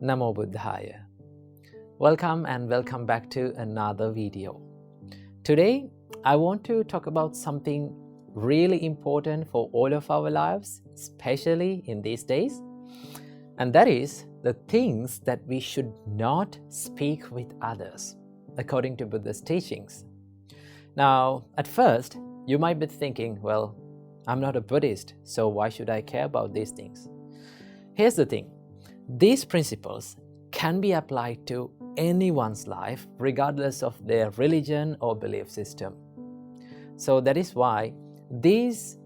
Namo Buddhaya. Welcome and welcome back to another video. Today, I want to talk about something really important for all of our lives, especially in these days. And that is the things that we should not speak with others, according to Buddha's teachings. Now, at first, you might be thinking, well, I'm not a Buddhist, so why should I care about these things? Here's the thing. These principles can be applied to anyone's life, regardless of their religion or belief system. So that is why these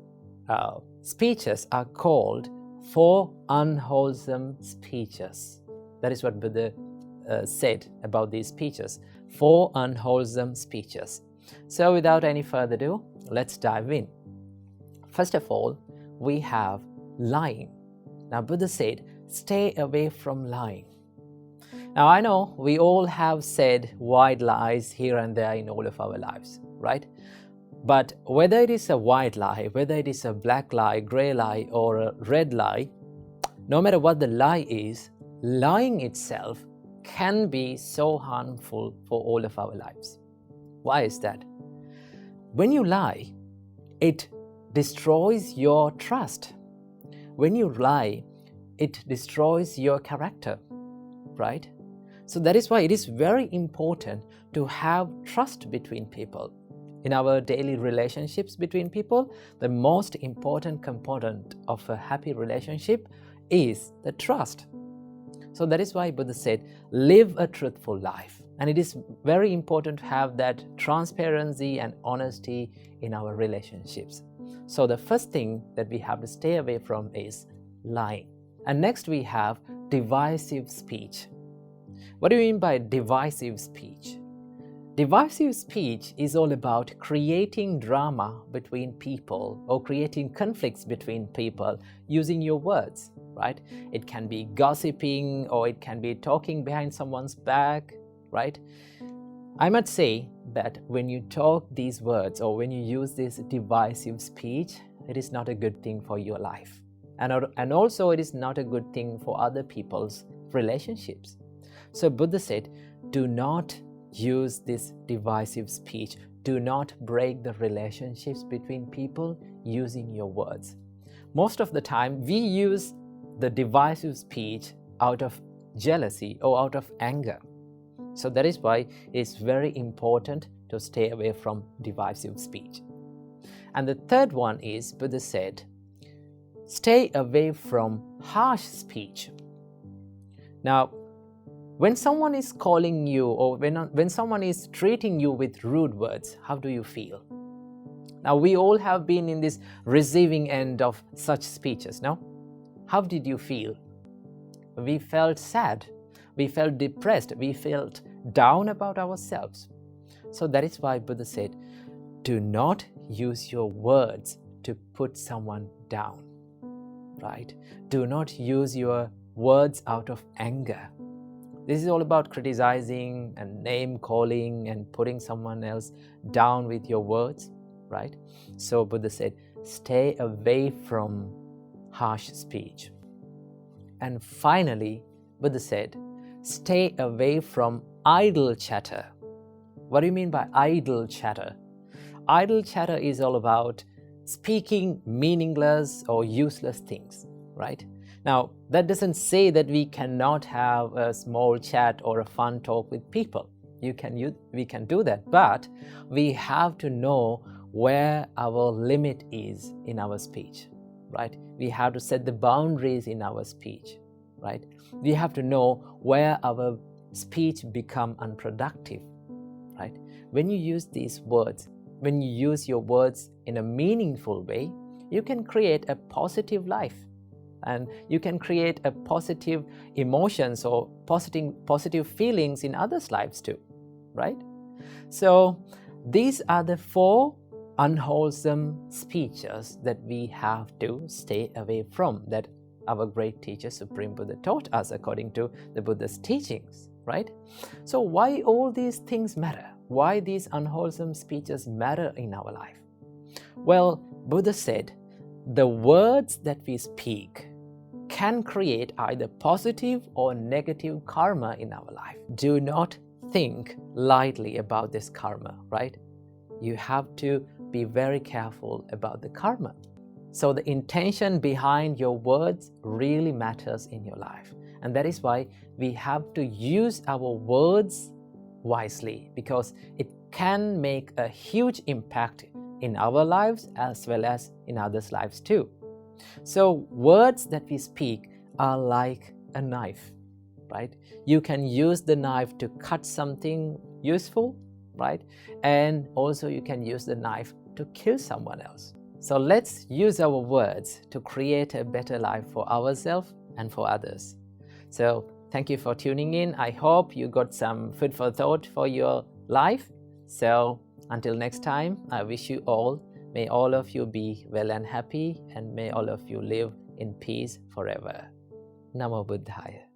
speeches are called 4 unwholesome speeches. That is what Buddha said about these speeches, 4 unwholesome speeches. So without any further ado, let's dive in. First of all, we have lying. Now Buddha said, stay away from lying. Now I know we all have said white lies here and there in all of our lives, right? But whether it is a white lie, whether it is a black lie, grey lie, or a red lie, no matter what the lie is, lying itself can be so harmful for all of our lives. Why is that? When you lie, it destroys your trust. When you lie, it destroys your character, right? So that is why it is very important to have trust between people. In our daily relationships between people, the most important component of a happy relationship is the trust. So that is why Buddha said, live a truthful life. And it is very important to have that transparency and honesty in our relationships. So the first thing that we have to stay away from is lying. And next we have divisive speech. What do you mean by divisive speech? Divisive speech is all about creating drama between people or creating conflicts between people using your words, right? It can be gossiping or it can be talking behind someone's back, right? I must say that when you talk these words or when you use this divisive speech, it is not a good thing for your life. And also it is not a good thing for other people's relationships. So Buddha said, do not use this divisive speech. Do not break the relationships between people using your words. Most of the time, we use the divisive speech out of jealousy or out of anger. So that is why it's very important to stay away from divisive speech. And the third one is, Buddha said, stay away from harsh speech. Now, when someone is calling you or when someone is treating you with rude words, how do you feel? Now, we all have been in this receiving end of such speeches, no? How did you feel? We felt sad. We felt depressed. We felt down about ourselves. So that is why Buddha said, do not use your words to put someone down, right? Do not use your words out of anger. This is all about criticizing and name calling and putting someone else down with your words, right? So Buddha said, stay away from harsh speech. And finally, Buddha said, stay away from idle chatter. What do you mean by idle chatter? Idle chatter is all about speaking meaningless or useless things, right? Now, that doesn't say that we cannot have a small chat or a fun talk with people. We can do that, but we have to know where our limit is in our speech, right? We have to set the boundaries in our speech, right? We have to know where our speech become unproductive, right? When you use these words, when you use your words in a meaningful way, you can create a positive life. And you can create a positive emotions or positive feelings in others' lives too, right? So these are the 4 unwholesome speeches that we have to stay away from, that our great teacher Supreme Buddha taught us according to the Buddha's teachings, right? So why all these things matter? Why these unwholesome speeches matter in our life? Well, Buddha said, the words that we speak can create either positive or negative karma in our life. Do not think lightly about this karma, right? You have to be very careful about the karma. So the intention behind your words really matters in your life. And that is why we have to use our words wisely, because it can make a huge impact in our lives as well as in others' lives too. So words that we speak are like a knife, right? You can use the knife to cut something useful, right? And also you can use the knife to kill someone else. So let's use our words to create a better life for ourselves and for others. So thank you for tuning in. I hope you got some food for thought for your life. So until next time, I wish you all, may all of you be well and happy, and may all of you live in peace forever. Namo Buddhaya.